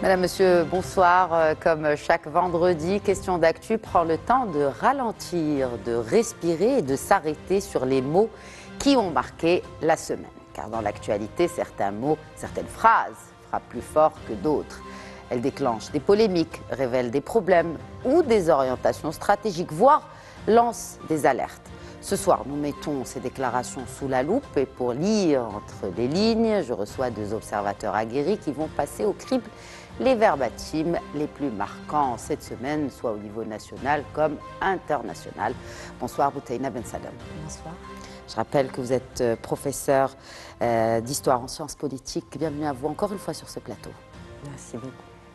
Madame, Monsieur, bonsoir. Comme chaque vendredi, Question d'actu prend le temps de ralentir, de respirer et de s'arrêter sur les mots qui ont marqué la semaine. Car dans l'actualité, certains mots, certaines phrases frappent plus fort que d'autres. Elles déclenchent des polémiques, révèlent des problèmes ou des orientations stratégiques, voire lancent des alertes. Ce soir, nous mettons ces déclarations sous la loupe et pour lire entre les lignes, je reçois deux observateurs aguerris qui vont passer au crible les verbatims les plus marquants cette semaine, soit au niveau national comme international. Bonsoir Boutaina Ben Salem. Bonsoir. Je rappelle que vous êtes professeur d'histoire en sciences politiques. Bienvenue à vous encore une fois sur ce plateau. Merci beaucoup.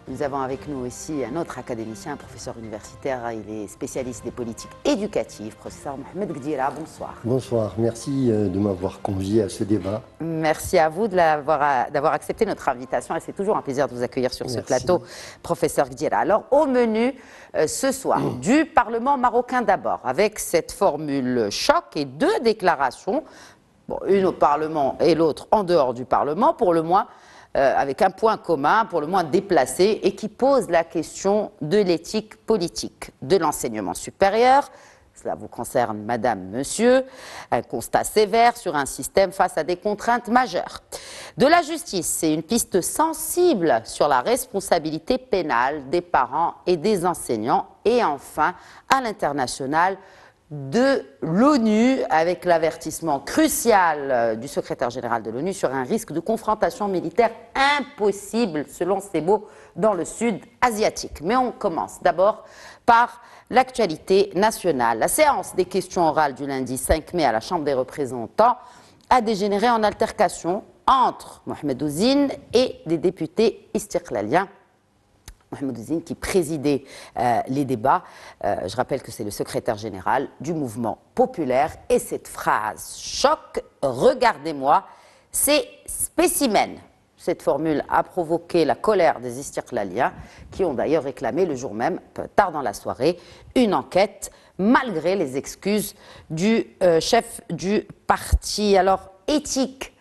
Nous avons avec nous aussi un autre académicien, un professeur universitaire. Il est spécialiste des politiques éducatives, professeur Mohamed Gdira. Bonsoir. Bonsoir, merci de m'avoir convié à ce débat. Merci à vous d'avoir accepté notre invitation et c'est toujours un plaisir de vous accueillir sur ce plateau, professeur Gdira. Alors, au menu ce soir, du Parlement marocain d'abord, avec cette formule choc et deux déclarations, bon, une au Parlement et l'autre en dehors du Parlement, pour le moins avec un point commun, pour le moins déplacé, et qui pose la question de l'éthique politique, de l'enseignement supérieur. Cela vous concerne, madame, monsieur, un constat sévère sur un système face à des contraintes majeures. De la justice, c'est une piste sensible sur la responsabilité pénale des parents et des enseignants. Et enfin, à l'international, de l'ONU, avec l'avertissement crucial du secrétaire général de l'ONU sur un risque de confrontation militaire impossible, selon ses mots, dans le sud asiatique. Mais on commence d'abord par l'actualité nationale. La séance des questions orales du lundi 5 mai à la Chambre des représentants a dégénéré en altercation entre Mohamed Ouzine et des députés istiqlaliens. Mohamed Ouzine qui présidait les débats. Je rappelle que c'est le secrétaire général du mouvement populaire. Et cette phrase choc, regardez-moi, c'est spécimen. Cette formule a provoqué la colère des istiqlaliens qui ont d'ailleurs réclamé le jour même, tard dans la soirée, une enquête malgré les excuses du chef du parti. Alors, éthique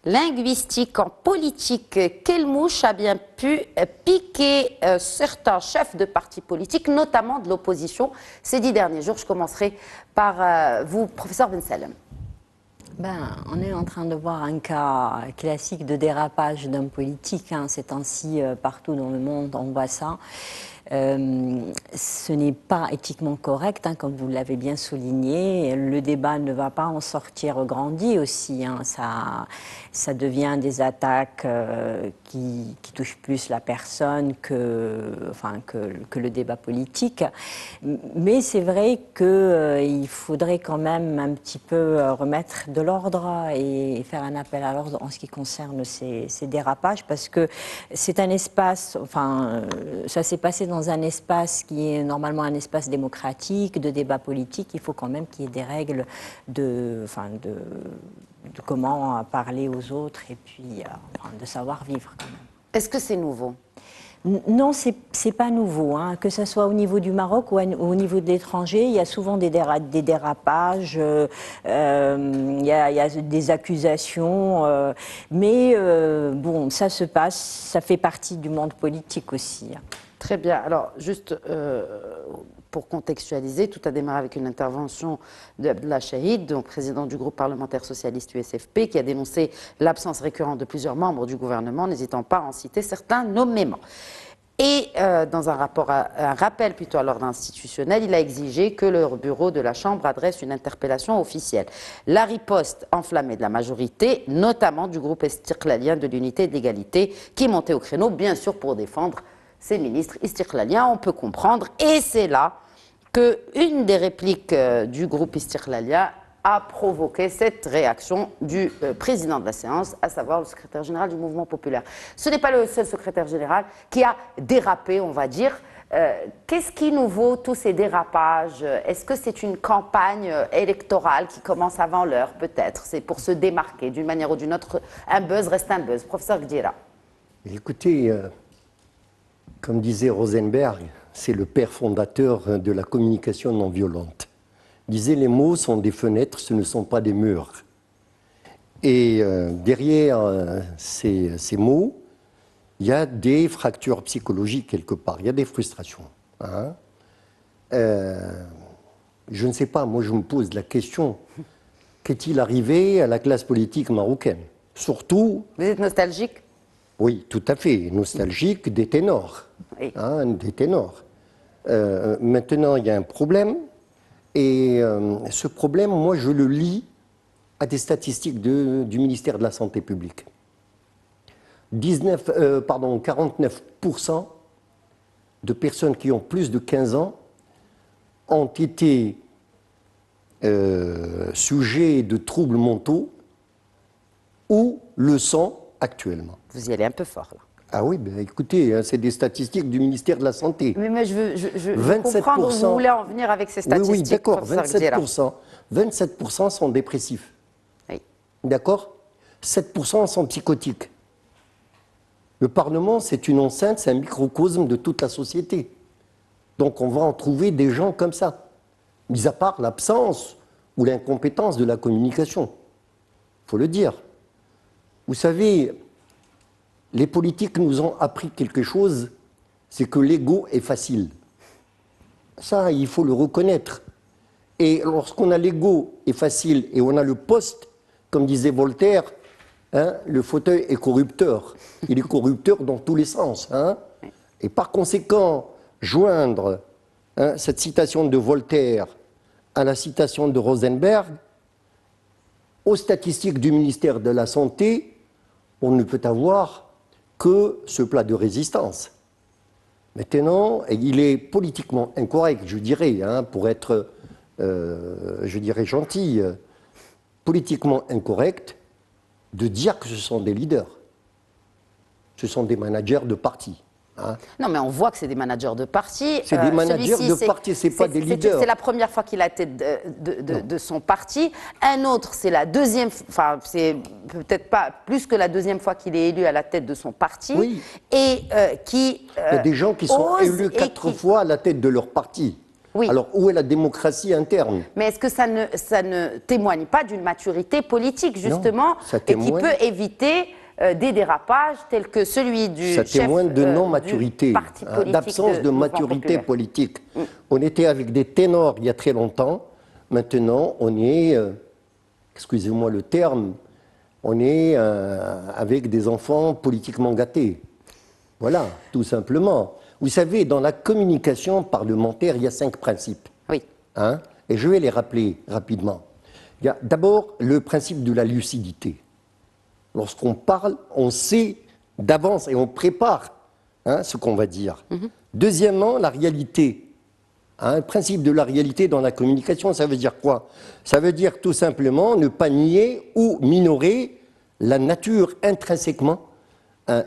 linguistique en politique, quelle mouche a bien pu piquer certains chefs de partis politiques, notamment de l'opposition, ces 10 derniers jours? Je commencerai par vous, professeur Ben Salem. On est en train de voir un cas classique de dérapage d'un politique. Ces temps-ci, partout dans le monde, on voit ça. Ce n'est pas éthiquement correct, comme vous l'avez bien souligné. Le débat ne va pas en sortir grandi aussi. Ça devient des attaques qui touchent plus la personne que le débat politique. Mais c'est vrai qu'il faudrait quand même un petit peu remettre de l'ordre et faire un appel à l'ordre en ce qui concerne ces dérapages, parce que c'est un espace, ça s'est passé dans un espace qui est normalement un espace démocratique, de débat politique. Il faut quand même qu'il y ait des règles de comment parler aux autres et puis de savoir vivre quand même. Est-ce que c'est nouveau ? Non, c'est pas nouveau. Que ce soit au niveau du Maroc ou au niveau de l'étranger, il y a souvent des dérapages, il y a des accusations, mais bon, ça se passe, ça fait partie du monde politique aussi. Très bien. Alors, juste pour contextualiser, tout a démarré avec une intervention d'Abdallah Chahid, donc président du groupe parlementaire socialiste USFP, qui a dénoncé l'absence récurrente de plusieurs membres du gouvernement, n'hésitant pas à en citer certains nommément. Et dans un rappel plutôt à l'ordre institutionnel, il a exigé que le bureau de la Chambre adresse une interpellation officielle. La riposte enflammée de la majorité, notamment du groupe istiqlalien de l'unité et de l'égalité, qui montait au créneau, bien sûr, pour défendre ces ministres istiqlaliens, on peut comprendre. Et c'est là qu'une des répliques du groupe istiqlalien a provoqué cette réaction du président de la séance, à savoir le secrétaire général du mouvement populaire. Ce n'est pas le seul secrétaire général qui a dérapé, on va dire. Qu'est-ce qui nous vaut tous ces dérapages? Est-ce que c'est une campagne électorale qui commence avant l'heure, peut-être? C'est pour se démarquer d'une manière ou d'une autre. Un buzz reste un buzz. Professeur Gdira. Écoutez, comme disait Rosenberg, c'est le père fondateur de la communication non violente. Il disait, les mots sont des fenêtres, ce ne sont pas des murs. Et derrière ces mots, il y a des fractures psychologiques quelque part, il y a des frustrations. Hein. Je ne sais pas, moi je me pose la question, qu'est-il arrivé à la classe politique marocaine? Surtout... Vous êtes nostalgique? Oui, tout à fait, nostalgique des ténors. Oui. Hein, des ténors. Maintenant, il y a un problème, et ce problème, moi je le lie à des statistiques du ministère de la Santé publique. 49% de personnes qui ont plus de 15 ans ont été sujets de troubles mentaux ou le sont actuellement. Vous y allez un peu fort, là. Ah oui, ben écoutez, hein, c'est des statistiques du ministère de la Santé. Mais je comprends où vous voulez en venir avec ces statistiques. Oui, oui, d'accord, professeur Gdira. 27% sont dépressifs. Oui. D'accord? 7% sont psychotiques. Le Parlement, c'est une enceinte, c'est un microcosme de toute la société. Donc on va en trouver des gens comme ça, mis à part l'absence ou l'incompétence de la communication. Il faut le dire. Vous savez, les politiques nous ont appris quelque chose, c'est que l'ego est facile. Ça, il faut le reconnaître. Et lorsqu'on a l'ego est facile et on a le poste, comme disait Voltaire, hein, le fauteuil est corrupteur. Il est corrupteur dans tous les sens. Hein. Et par conséquent, joindre cette citation de Voltaire à la citation de Rosenberg, aux statistiques du ministère de la Santé, on ne peut avoir que ce plat de résistance. Maintenant, il est politiquement incorrect, je dirais, hein, pour être, je dirais, gentil, politiquement incorrect de dire que ce sont des leaders. Ce sont des managers de parti. Hein. Non, mais on voit que c'est des managers de parti. C'est des managers de parti, c'est pas des leaders. C'est la première fois qu'il a la tête de son parti. Un autre, c'est la deuxième, enfin, c'est peut-être pas plus que la deuxième fois qu'il est élu à la tête de son parti. Oui. Et qui. Il y a des gens qui sont élus 4 fois à la tête de leur parti. Oui. Alors, où est la démocratie interne? Mais est-ce que ça ne témoigne pas d'une maturité politique, justement, Non, ça et qui témoigne... peut éviter des dérapages tels que celui du ça chef témoigne de non-maturité, du parti politique d'absence de maturité populaire. politique. On était avec des ténors il y a très longtemps. Maintenant, on est, excusez-moi le terme, on est avec des enfants politiquement gâtés. Voilà, tout simplement. Vous savez, dans la communication parlementaire, il y a 5 principes. Oui. Hein, et je vais les rappeler rapidement. Il y a d'abord le principe de la lucidité. Lorsqu'on parle, on sait d'avance et on prépare ce qu'on va dire. Deuxièmement, la réalité. Le principe de la réalité dans la communication, ça veut dire quoi? Ça veut dire tout simplement ne pas nier ou minorer la nature intrinsèquement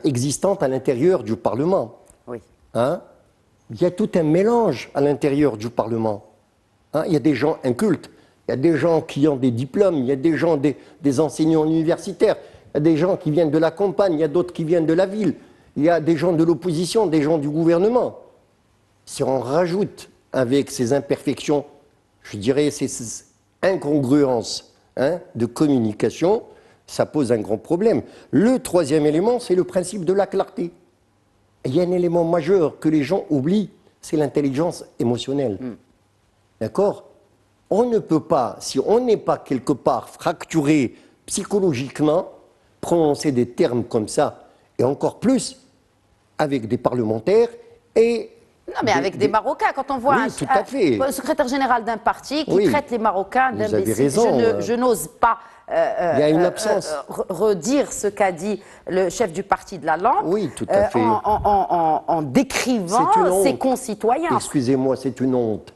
existante à l'intérieur du Parlement. Oui. Il y a tout un mélange à l'intérieur du Parlement. Il y a des gens incultes, il y a des gens qui ont des diplômes, il y a des gens, des enseignants universitaires, il y a des gens qui viennent de la campagne, il y a d'autres qui viennent de la ville, il y a des gens de l'opposition, des gens du gouvernement. Si on rajoute avec ces imperfections, je dirais ces incongruences de communication, ça pose un grand problème. Le troisième élément, c'est le principe de la clarté. Et il y a un élément majeur que les gens oublient, c'est l'intelligence émotionnelle. D'accord? On ne peut pas, si on n'est pas quelque part fracturé psychologiquement, prononcer des termes comme ça, et encore plus avec des parlementaires et... Non, mais avec des Marocains, quand on voit tout à fait. un secrétaire général d'un parti qui traite les Marocains d'imbéciles, je n'ose pas il y a une absence. redire ce qu'a dit le chef du parti de la Lampe oui, tout à fait. en décrivant ses concitoyens. Excusez-moi, c'est une honte.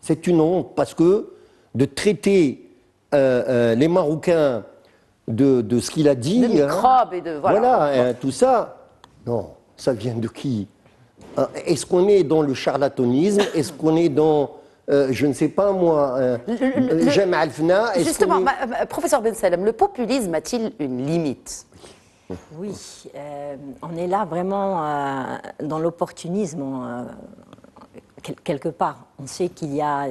C'est une honte parce que de traiter les Marocains de ce qu'il a dit... De microbes et de... Voilà, tout ça, non, ça vient de qui? Est-ce qu'on est dans le charlatanisme? Est-ce qu'on est dans, je ne sais pas moi, Jem Alfna? Justement, professeur Ben Salem, le populisme a-t-il une limite? Oui, on est là vraiment dans l'opportunisme, quelque part. On sait qu'il y a,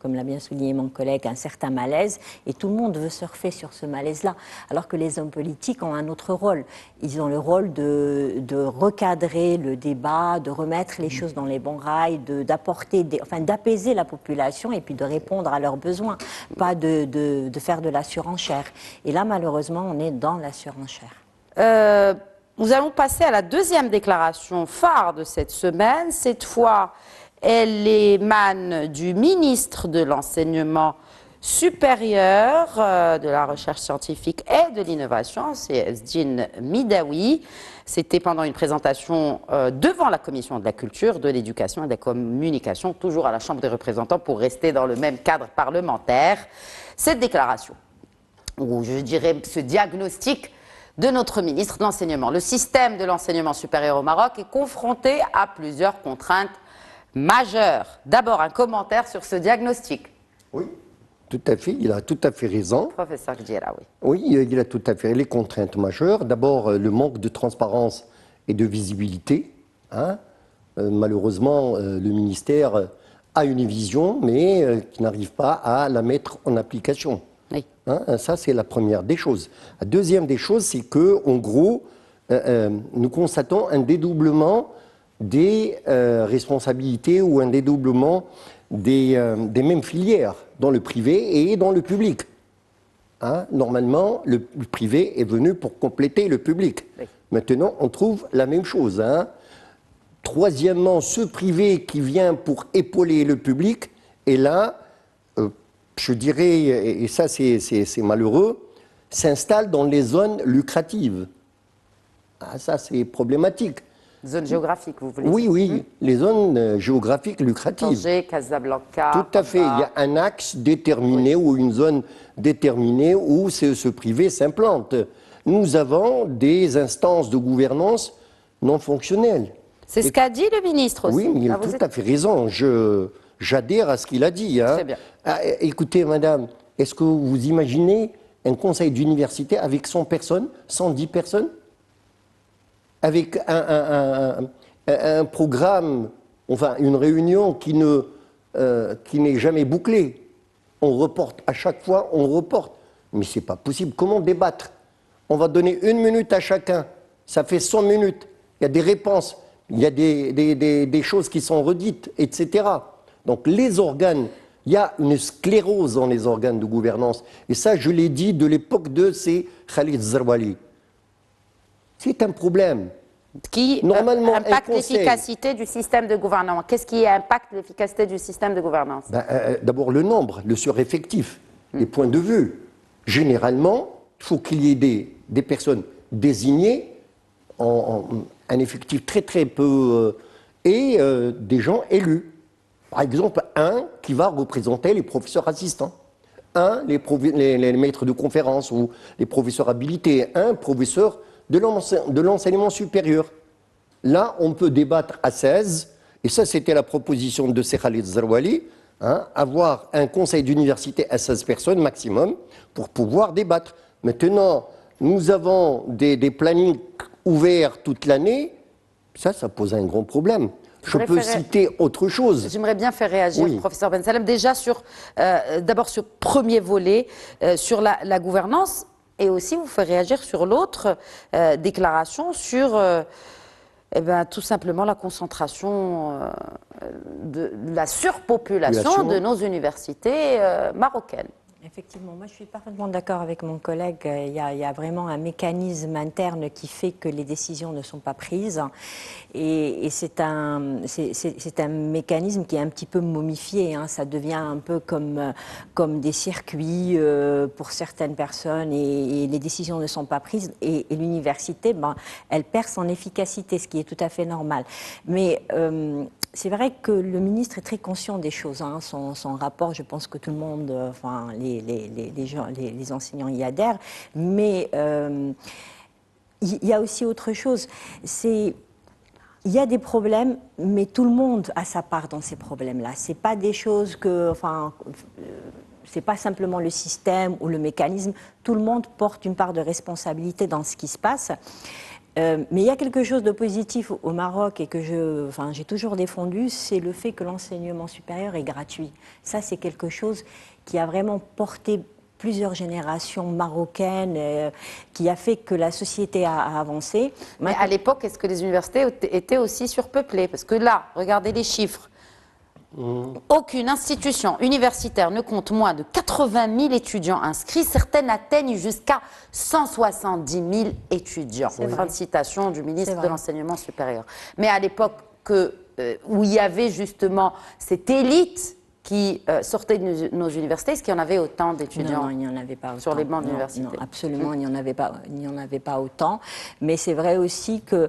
comme l'a bien souligné mon collègue, un certain malaise, et tout le monde veut surfer sur ce malaise-là, alors que les hommes politiques ont un autre rôle. Ils ont le rôle de recadrer le débat, de remettre les choses dans les bons rails, d'apaiser la population et puis de répondre à leurs besoins, pas de faire de la surenchère. Et là, malheureusement, on est dans la surenchère. Nous allons passer à la deuxième déclaration phare de cette semaine. Cette fois, elle émane du ministre de l'Enseignement supérieur, de la recherche scientifique et de l'innovation, c'est Ezdine Midaoui. C'était pendant une présentation devant la Commission de la Culture, de l'Éducation et de la Communication, toujours à la Chambre des représentants pour rester dans le même cadre parlementaire. Cette déclaration, ou je dirais ce diagnostic de notre ministre de l'Enseignement. Le système de l'enseignement supérieur au Maroc est confronté à plusieurs contraintes majeures. D'abord, un commentaire sur ce diagnostic. Oui, tout à fait, il a tout à fait raison. Professeur Gdira, oui. Oui, il a tout à fait les contraintes majeures. D'abord, le manque de transparence et de visibilité. Hein. Malheureusement, le ministère a une vision, mais qui n'arrive pas à la mettre en application. Oui. Hein, ça, c'est la première des choses. La deuxième des choses, c'est que, en gros, nous constatons un dédoublement des responsabilités ou un dédoublement des mêmes filières dans le privé et dans le public. Hein, normalement, le privé est venu pour compléter le public. Oui. Maintenant, on trouve la même chose. Hein. Troisièmement, ce privé qui vient pour épauler le public, et là, je dirais, et ça c'est malheureux, s'installe dans les zones lucratives. Ah, ça c'est problématique. Zone géographique, vous voulez dire? Oui, oui, oui. Les zones géographiques lucratives. Tanger, Casablanca. Tout à fait. Il y a un axe déterminé ou une zone déterminée où ce privé s'implante. Nous avons des instances de gouvernance non fonctionnelles. C'est ce qu'a dit le ministre aussi. Oui, mais il a tout à fait raison. J'adhère à ce qu'il a dit. Hein. Très bien. Ah, écoutez, madame, est-ce que vous imaginez un conseil d'université avec 100 personnes, 110 personnes, avec un programme, enfin une réunion qui n'est jamais bouclée. On reporte à chaque fois, on reporte. Mais c'est pas possible. Comment débattre? On va donner 1 minute à chacun. Ça fait 100 minutes. Il y a des réponses. Il y a des choses qui sont redites, etc. Donc les organes, il y a une sclérose dans les organes de gouvernance. Et ça, je l'ai dit de l'époque de ces Khalid Zarwali. C'est un problème. Qui impacte l'efficacité du système de gouvernance. Qu'est-ce qui impacte l'efficacité du système de gouvernance? D'abord le nombre, le sureffectif, les points de vue. Généralement, il faut qu'il y ait des personnes désignées un effectif très très peu et des gens élus. Par exemple, un qui va représenter les professeurs assistants, un les maîtres de conférences ou les professeurs habilités, un professeur de l'enseignement supérieur. Là, on peut débattre à 16, et ça c'était la proposition de Khalid Zarwali, hein, avoir un conseil d'université à 16 personnes maximum pour pouvoir débattre. Maintenant, nous avons des plannings ouverts toute l'année, ça pose un grand problème. Je peux citer autre chose. J'aimerais bien faire réagir, professeur Ben Salem, déjà d'abord sur premier volet, sur la gouvernance, et aussi vous faire réagir sur l'autre déclaration sur tout simplement la concentration de la surpopulation de nos universités marocaines. Effectivement, moi je suis parfaitement d'accord avec mon collègue. Il y a vraiment un mécanisme interne qui fait que les décisions ne sont pas prises. Et c'est un mécanisme qui est un petit peu momifié. Hein. Ça devient un peu comme des circuits pour certaines personnes et les décisions ne sont pas prises. Et l'université, elle perd son efficacité, ce qui est tout à fait normal. Mais c'est vrai que le ministre est très conscient des choses. Hein. Son rapport, je pense que tout le monde, enfin les enseignants y adhèrent. Mais il y a aussi autre chose. Il y a des problèmes, mais tout le monde a sa part dans ces problèmes-là. C'est pas des choses que, c'est pas simplement le système ou le mécanisme. Tout le monde porte une part de responsabilité dans ce qui se passe. Mais il y a quelque chose de positif au Maroc et que j'ai toujours défendu, c'est le fait que l'enseignement supérieur est gratuit. Ça, c'est quelque chose qui a vraiment porté plusieurs générations marocaines, qui a fait que la société a avancé. Mais à l'époque, est-ce que les universités étaient aussi surpeuplées? Parce que là, regardez les chiffres. Aucune institution universitaire ne compte moins de 80 000 étudiants inscrits. Certaines atteignent jusqu'à 170 000 étudiants. Fin de citation du ministre de l'Enseignement supérieur. Mais à l'époque où il y avait justement cette élite qui sortait de nos universités, est-ce qu'il y en avait autant d'étudiants? Non, il n'y en avait pas autant. Sur les bancs de l'université? Non, absolument, il n'y en avait pas autant. Mais c'est vrai aussi que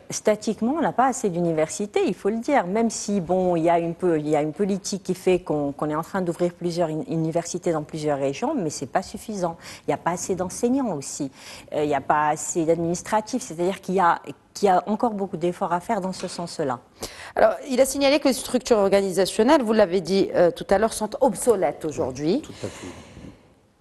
statiquement, on n'a pas assez d'universités, il faut le dire. Même si, bon, il y a une politique qui fait qu'on est en train d'ouvrir plusieurs universités dans plusieurs régions, mais ce n'est pas suffisant. Il n'y a pas assez d'enseignants aussi. Il n'y a pas assez d'administratifs. C'est-à-dire qu'il y a encore beaucoup d'efforts à faire dans ce sens-là. Alors, il a signalé que les structures organisationnelles, vous l'avez dit tout à l'heure, sont obsolètes aujourd'hui. Tout à fait.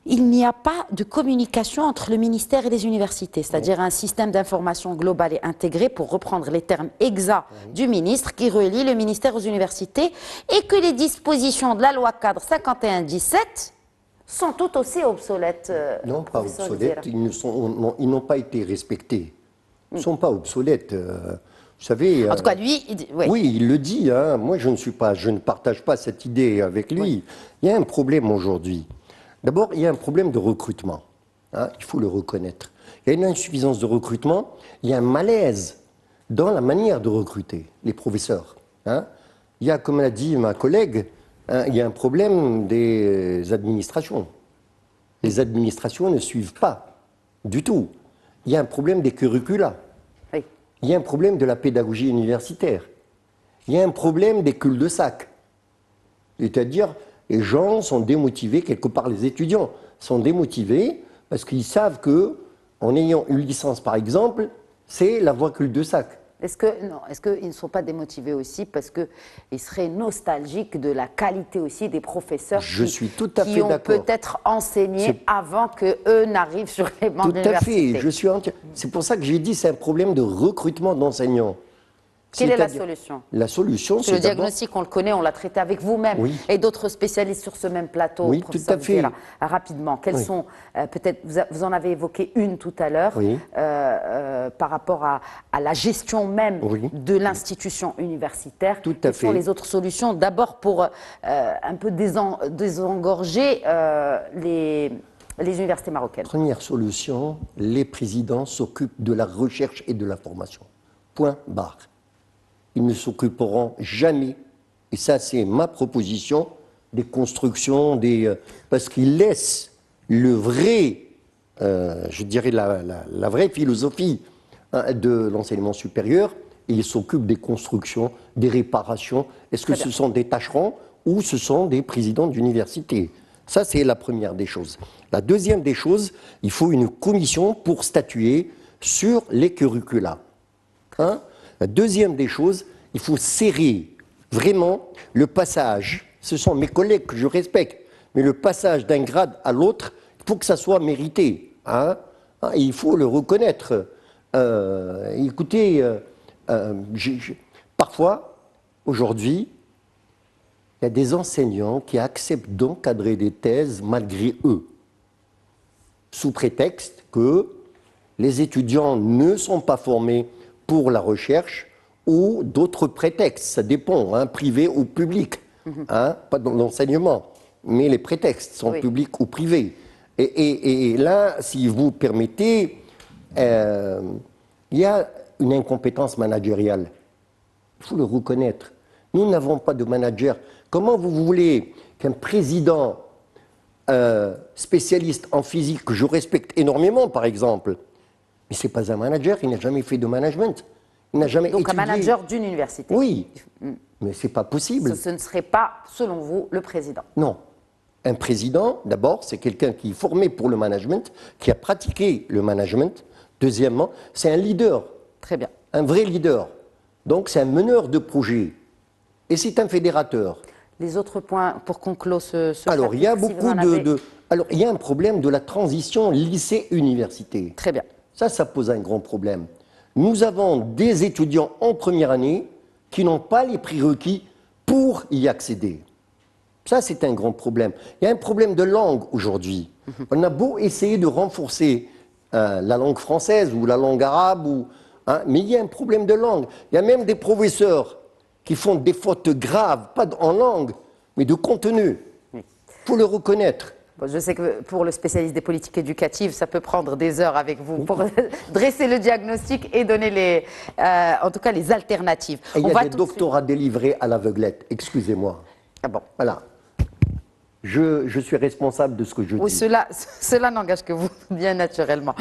Il n'y a pas de communication entre le ministère et les universités, c'est-à-dire un système d'information global et intégré, pour reprendre les termes exacts du ministre, qui relie le ministère aux universités, et que les dispositions de la loi cadre 51-17 sont tout aussi obsolètes. Non, pas obsolètes, ils n'ont pas été respectés. Ils ne sont pas obsolètes. Vous savez, en tout cas, lui, oui, il le dit. Hein. Moi, je ne partage pas cette idée avec lui. Oui. Il y a un problème aujourd'hui. D'abord, il y a un problème de recrutement. Hein, il faut le reconnaître. Il y a une insuffisance de recrutement. Il y a un malaise dans la manière de recruter les professeurs. Hein. Il y a, comme l'a dit ma collègue, hein, il y a un problème des administrations. Les administrations ne suivent pas du tout. Il y a un problème des curricula. Oui. Il y a un problème de la pédagogie universitaire. Il y a un problème des cul-de-sac. C'est-à-dire, les gens sont démotivés, quelque part les étudiants sont démotivés parce qu'ils savent qu'en ayant une licence, par exemple, c'est la voie cul-de-sac. Est-ce qu'ils ne sont pas démotivés aussi parce qu'ils seraient nostalgiques de la qualité aussi des professeurs qui ont peut-être enseigné avant qu'eux n'arrivent sur les bancs de l'université? Tout à fait, je suis entier. C'est pour ça que j'ai dit que c'est un problème de recrutement d'enseignants. Quelle est la solution? La solution, c'est le diagnostic, on le connaît, on l'a traité avec vous-même et d'autres spécialistes sur ce même plateau. Oui, tout à fait. Rapidement, quelles sont, peut-être, vous en avez évoqué une tout à l'heure, par rapport à la gestion même de l'institution universitaire. Tout à Quelles sont les autres solutions? D'abord pour un peu désengorger les universités marocaines. Première solution, les présidents s'occupent de la recherche et de la formation. Point barre. Ils ne s'occuperont jamais, et ça c'est ma proposition, des constructions, parce qu'ils laissent le vrai, je dirais la vraie philosophie de l'enseignement supérieur, et ils s'occupent des constructions, des réparations. Est-ce que ce sont des tâcherons ou ce sont des présidents d'université? Ça c'est la première des choses. La deuxième des choses, il faut une commission pour statuer sur les curricula. Hein? La deuxième des choses, il faut serrer vraiment le passage. Ce sont mes collègues que je respecte, mais le passage d'un grade à l'autre, il faut que ça soit mérité. Hein? Il faut le reconnaître. Écoutez, parfois, aujourd'hui, il y a des enseignants qui acceptent d'encadrer des thèses malgré eux, sous prétexte que les étudiants ne sont pas formés pour la recherche ou d'autres prétextes, ça dépend, hein, privé ou public, hein, pas dans l'enseignement, mais les prétextes sont publics ou privés. Et là, si vous permettez, il y a une incompétence managériale. Il faut le reconnaître. Nous n'avons pas de manager. Comment vous voulez qu'un président spécialiste en physique, que je respecte énormément par exemple, mais ce n'est pas un manager, il n'a jamais fait de management. Il n'a jamais étudié. Un manager d'une université. Oui, mais ce n'est pas possible. Ce ne serait pas, selon vous, le président? Non. Un président, d'abord, c'est quelqu'un qui est formé pour le management, qui a pratiqué le management. Deuxièmement, c'est un leader. Très bien. Un vrai leader. Donc, c'est un meneur de projet. Et c'est un fédérateur. Les autres points pour conclure ce Alors, il y a beaucoup Alors, il y a un problème de la transition lycée-université. Très bien. Ça pose un grand problème. Nous avons des étudiants en première année qui n'ont pas les prérequis pour y accéder. Ça, c'est un grand problème. Il y a un problème de langue aujourd'hui. On a beau essayer de renforcer la langue française ou la langue arabe, mais il y a un problème de langue. Il y a même des professeurs qui font des fautes graves, pas en langue, mais de contenu. Il faut le reconnaître. Bon, je sais que pour le spécialiste des politiques éducatives, ça peut prendre des heures avec vous pour dresser le diagnostic et donner en tout cas les alternatives. Et il y a des doctorats délivrés à l'aveuglette, excusez-moi. Ah bon. Voilà. Je suis responsable de ce que je dis. Oui, cela n'engage que vous, bien naturellement.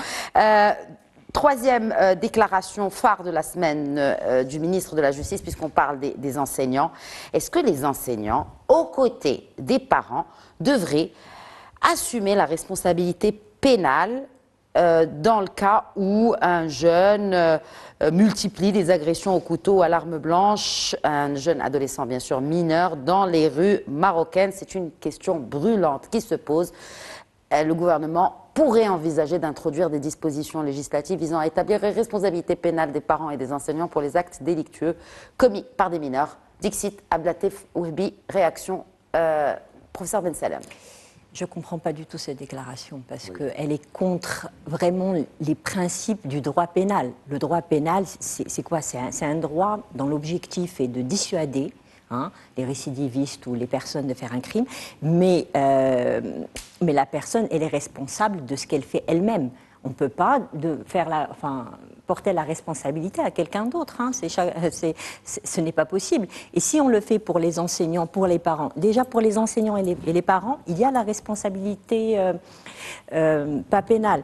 Troisième déclaration phare de la semaine du ministre de la Justice, puisqu'on parle des enseignants. Est-ce que les enseignants, aux côtés des parents, devraient assumer la responsabilité pénale dans le cas où un jeune multiplie des agressions au couteau, à l'arme blanche, un jeune adolescent bien sûr mineur, dans les rues marocaines? C'est une question brûlante qui se pose. Le gouvernement pourrait envisager d'introduire des dispositions législatives visant à établir une responsabilité pénale des parents et des enseignants pour les actes délictueux commis par des mineurs. Dixit Ablatif Ouhbi, réaction, professeur Ben Salem. Je ne comprends pas du tout cette déclaration parce qu'elle est contre vraiment les principes du droit pénal. Le droit pénal, c'est quoi? C'est un droit dont l'objectif est de dissuader les récidivistes ou les personnes de faire un crime, mais la personne, elle est responsable de ce qu'elle fait elle-même. On ne peut pas porter la responsabilité à quelqu'un d'autre. Ce n'est pas possible. Et si on le fait pour les enseignants, pour les parents, déjà pour les enseignants et les parents, il y a la responsabilité pas pénale.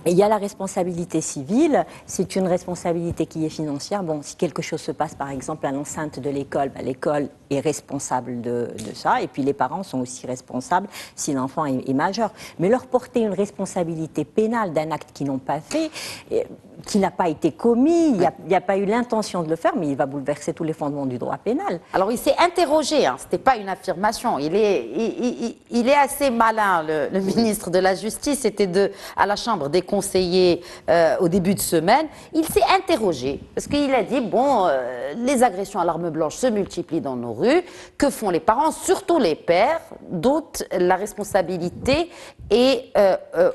Et il y a la responsabilité civile, c'est une responsabilité qui est financière. Bon, si quelque chose se passe, par exemple, à l'enceinte de l'école, l'école est responsable de ça, et puis les parents sont aussi responsables si l'enfant est majeur. Mais leur porter une responsabilité pénale d'un acte qu'ils n'ont pas fait, qui n'a pas été commis, il n'y a pas eu l'intention de le faire, mais il va bouleverser tous les fondements du droit pénal. Alors il s'est interrogé, ce n'était pas une affirmation, il est assez malin, le ministre de la Justice, c'était à la Chambre des conseillers au début de semaine, il s'est interrogé, parce qu'il a dit, bon, les agressions à l'arme blanche se multiplient dans nos rues, que font les parents, surtout les pères, d'autres la responsabilité et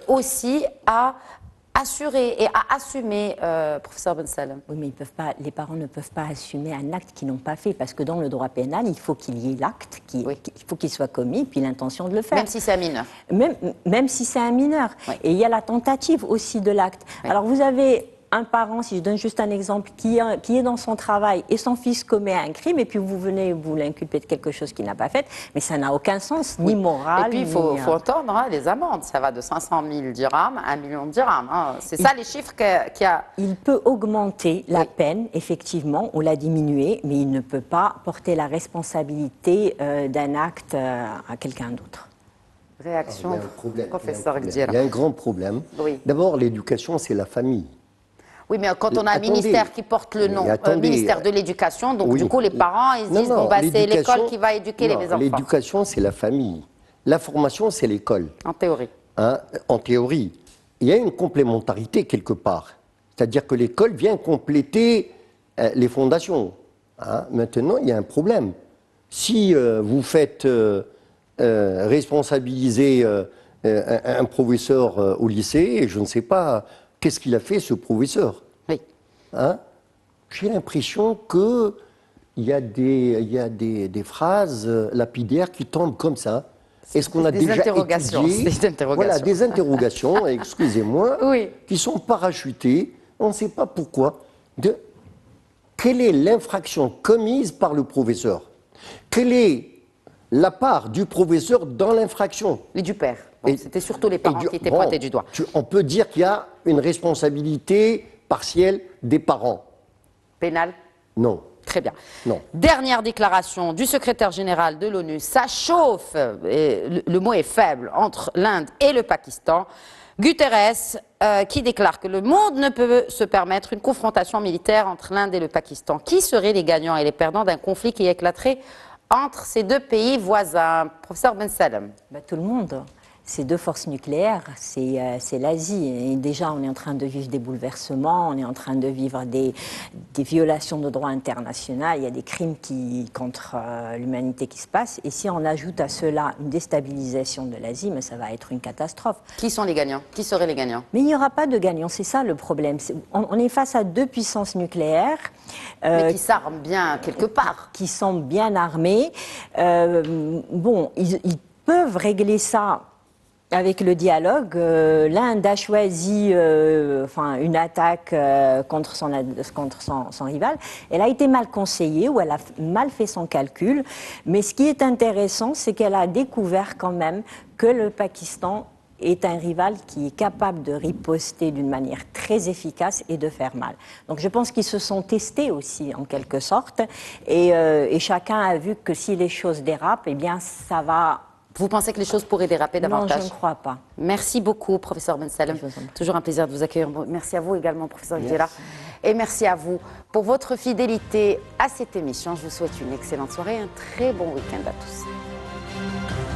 aussi à assurer et à assumer, professeur Ben Salem. Oui, mais les parents ne peuvent pas assumer un acte qu'ils n'ont pas fait, parce que dans le droit pénal, il faut qu'il y ait l'acte, il faut qu'il soit commis, puis l'intention de le faire. Même si c'est un mineur. Même si c'est un mineur. Oui. Et il y a la tentative aussi de l'acte. Oui. Alors vous avez un parent, si je donne juste un exemple, qui est dans son travail et son fils commet un crime, et puis vous venez vous l'inculper de quelque chose qu'il n'a pas fait, mais ça n'a aucun sens, ni moral. Et puis il faut entendre les amendes, ça va de 500 000 dirhams à 1 million de dirhams. C'est ça les chiffres qu'il y a. Il peut augmenter la peine, effectivement, ou la diminuer, mais il ne peut pas porter la responsabilité d'un acte à quelqu'un d'autre. Réaction, professeur Gdira. Il y a un grand problème. Oui. D'abord, l'éducation, c'est la famille. Oui, mais quand on a un ministère qui porte le nom, ministère de l'Éducation, donc du coup les parents, ils se disent, c'est l'école qui va éduquer les enfants. L'éducation, c'est la famille. La formation, c'est l'école. En théorie. En théorie. Il y a une complémentarité quelque part. C'est-à-dire que l'école vient compléter les fondations. Maintenant, il y a un problème. Si vous faites responsabiliser un professeur au lycée, je ne sais pas... Qu'est-ce qu'il a fait, ce professeur? Oui. J'ai l'impression qu'il y a des phrases lapidaires qui tombent comme ça. Est-ce qu'on a déjà étudié? Voilà, des interrogations, excusez-moi, qui sont parachutées. On ne sait pas pourquoi. Quelle est l'infraction commise par le professeur? Quelle est la part du professeur dans l'infraction? Et du père. Bon, c'était surtout les parents qui étaient pointés du doigt. On peut dire qu'il y a une responsabilité partielle des parents. Pénale? Non. Très bien. Non. Dernière déclaration du secrétaire général de l'ONU. Ça chauffe, et le mot est faible, entre l'Inde et le Pakistan. Guterres qui déclare que le monde ne peut se permettre une confrontation militaire entre l'Inde et le Pakistan. Qui seraient les gagnants et les perdants d'un conflit qui éclaterait entre ces deux pays voisins? Professeur Ben Salem. Tout le monde. ces deux forces nucléaires, c'est l'Asie. Et déjà, on est en train de vivre des bouleversements, on est en train de vivre des violations de droit international, il y a des crimes contre l'humanité qui se passent. Et si on ajoute à cela une déstabilisation de l'Asie, mais ça va être une catastrophe. Qui sont les gagnants? Qui seraient les gagnants? Mais il n'y aura pas de gagnants, c'est ça le problème. On est face à deux puissances nucléaires. Mais qui s'arment bien quelque part. Qui sont bien armées. Bon, ils peuvent régler ça avec le dialogue. L'Inde a choisi une attaque contre son rival. Elle a été mal conseillée ou elle a mal fait son calcul. Mais ce qui est intéressant, c'est qu'elle a découvert quand même que le Pakistan est un rival qui est capable de riposter d'une manière très efficace et de faire mal. Donc je pense qu'ils se sont testés aussi en quelque sorte et chacun a vu que si les choses dérapent, eh bien ça va... Vous pensez que les choses pourraient déraper davantage? Non, je ne crois pas. Merci beaucoup, professeur Ben Salem. Toujours un plaisir de vous accueillir. Merci à vous également, professeur Guira. Et merci à vous pour votre fidélité à cette émission. Je vous souhaite une excellente soirée et un très bon week-end à tous.